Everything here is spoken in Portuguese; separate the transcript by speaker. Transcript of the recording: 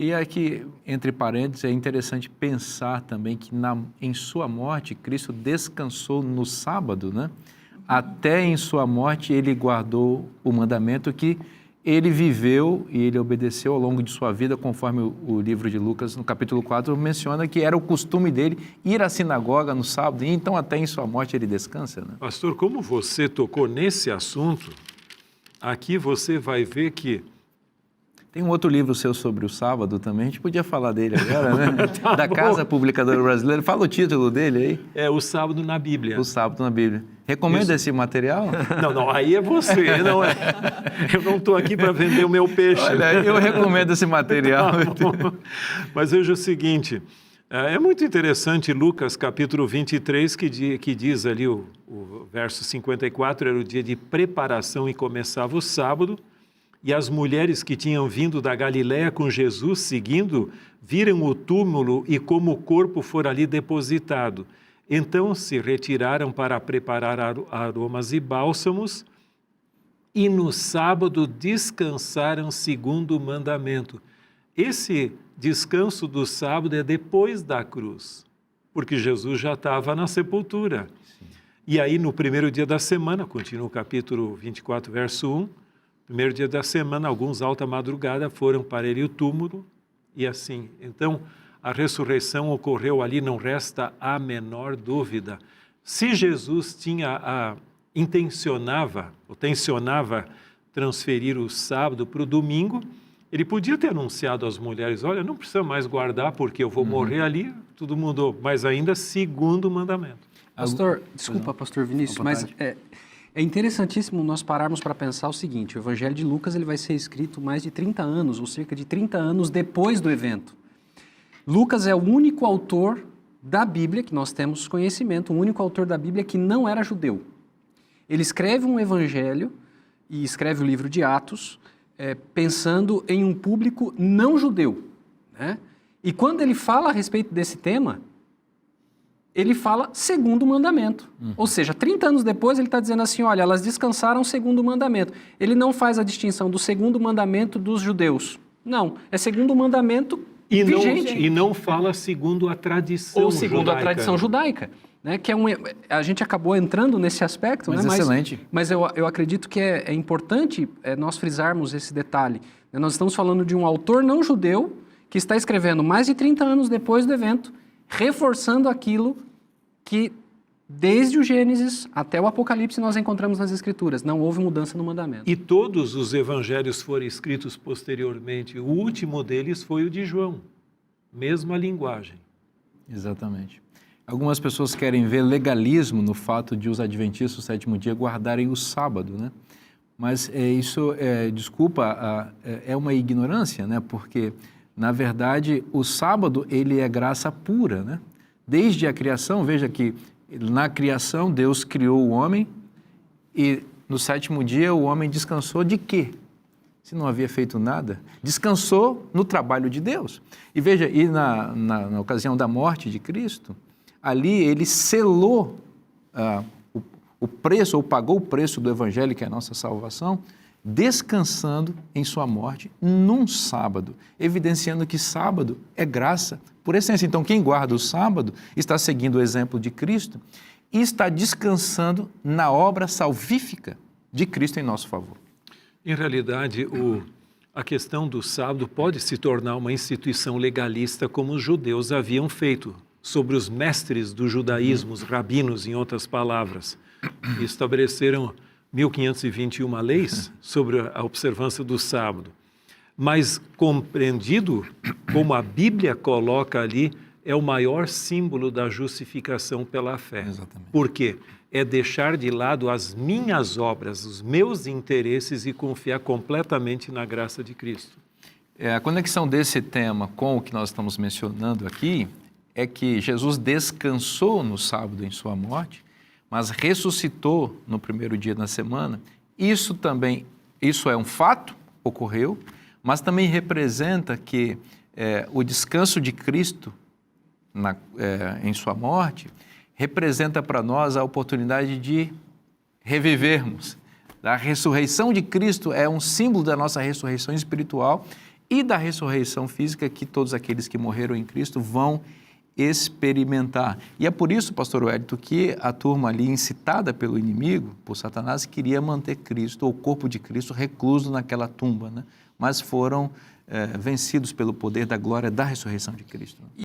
Speaker 1: E aqui, entre parênteses, é interessante pensar também que em sua morte, Cristo descansou no sábado, né? Até em sua morte ele guardou o mandamento que ele viveu e ele obedeceu ao longo de sua vida, conforme o livro de Lucas, no capítulo 4, menciona que era o costume dele ir à sinagoga no sábado, e então até em sua morte ele descansa, né?
Speaker 2: Pastor, como você tocou nesse assunto, aqui você vai ver que...
Speaker 1: Tem um outro livro seu sobre o sábado também, a gente podia falar dele agora, né? Da Casa Publicadora Brasileira. Fala o título dele aí.
Speaker 2: É O Sábado na Bíblia.
Speaker 1: O Sábado na Bíblia. Recomenda esse material?
Speaker 2: Não, aí é você, não é? Eu não estou aqui para vender o meu peixe.
Speaker 1: Olha, eu recomendo esse material.
Speaker 2: Mas veja o seguinte, é muito interessante Lucas capítulo 23, que diz ali o verso 54, era o dia de preparação e começava o sábado, e as mulheres que tinham vindo da Galiléia com Jesus seguindo, viram o túmulo e como o corpo fora ali depositado. Então se retiraram para preparar aromas e bálsamos, e no sábado descansaram segundo o mandamento. Esse descanso do sábado é depois da cruz, porque Jesus já estava na sepultura. Sim. E aí no primeiro dia da semana, continua o capítulo 24, verso 1, primeiro dia da semana, alguns alta madrugada foram para ele o túmulo, e assim. Então, a ressurreição ocorreu ali, não resta a menor dúvida. Se Jesus tensionava transferir o sábado para o domingo, ele podia ter anunciado às mulheres, olha, não precisa mais guardar porque eu vou morrer ali, tudo mudou, mas ainda segundo o mandamento.
Speaker 3: Pastor, desculpa, pastor Vinícius, mas é interessantíssimo nós pararmos para pensar o seguinte, o Evangelho de Lucas ele vai ser escrito mais de 30 anos, ou cerca de 30 anos depois do evento. Lucas é o único autor da Bíblia, que nós temos conhecimento, o único autor da Bíblia que não era judeu. Ele escreve um evangelho e escreve o livro de Atos, pensando em um público não judeu, né? E quando ele fala a respeito desse tema, ele fala segundo o mandamento. Ou seja, 30 anos depois ele está dizendo assim, olha, elas descansaram segundo o mandamento. Ele não faz a distinção do segundo mandamento dos judeus. Não, é segundo o mandamento vigente.
Speaker 2: E não fala segundo a tradição
Speaker 3: ou segundo
Speaker 2: judaica.
Speaker 3: A tradição judaica. Né, que a gente acabou entrando nesse aspecto,
Speaker 1: mas,
Speaker 3: né,
Speaker 1: excelente.
Speaker 3: Mas eu acredito que é importante nós frisarmos esse detalhe. Nós estamos falando de um autor não judeu que está escrevendo mais de 30 anos depois do evento, reforçando aquilo que desde o Gênesis até o Apocalipse nós encontramos nas Escrituras. Não houve mudança no mandamento.
Speaker 2: E todos os evangelhos foram escritos posteriormente. O último deles foi o de João. Mesma linguagem.
Speaker 1: Exatamente. Algumas pessoas querem ver legalismo no fato de os adventistas do sétimo dia guardarem o sábado, né? Mas é uma ignorância, né? Porque, na verdade, o sábado, ele é graça pura, né? Desde a criação, veja que na criação Deus criou o homem e no sétimo dia o homem descansou de quê? Se não havia feito nada, descansou no trabalho de Deus. E veja, na ocasião da morte de Cristo, ali ele selou o preço, ou pagou o preço do Evangelho, que é a nossa salvação, descansando em sua morte num sábado, evidenciando que sábado é graça por essência. Então, quem guarda o sábado está seguindo o exemplo de Cristo e está descansando na obra salvífica de Cristo em nosso favor.
Speaker 2: Em realidade, a questão do sábado pode se tornar uma instituição legalista como os judeus haviam feito sobre os mestres do judaísmo, os rabinos, em outras palavras, que estabeleceram 1521 leis sobre a observância do sábado. Mas compreendido, como a Bíblia coloca ali, é o maior símbolo da justificação pela fé.
Speaker 1: Exatamente.
Speaker 2: Por quê? É deixar de lado as minhas obras, os meus interesses e confiar completamente na graça de Cristo.
Speaker 1: A conexão desse tema com o que nós estamos mencionando aqui é que Jesus descansou no sábado em sua morte, mas ressuscitou no primeiro dia da semana. Isso é um fato, ocorreu, mas também representa que o descanso de Cristo em sua morte representa para nós a oportunidade de revivermos. A ressurreição de Cristo é um símbolo da nossa ressurreição espiritual e da ressurreição física que todos aqueles que morreram em Cristo vão experimentar. E é por isso, pastor Wellington, que a turma ali, incitada pelo inimigo, por Satanás, queria manter Cristo, ou o corpo de Cristo, recluso naquela tumba, né? Mas foram vencidos pelo poder da glória da ressurreição de Cristo.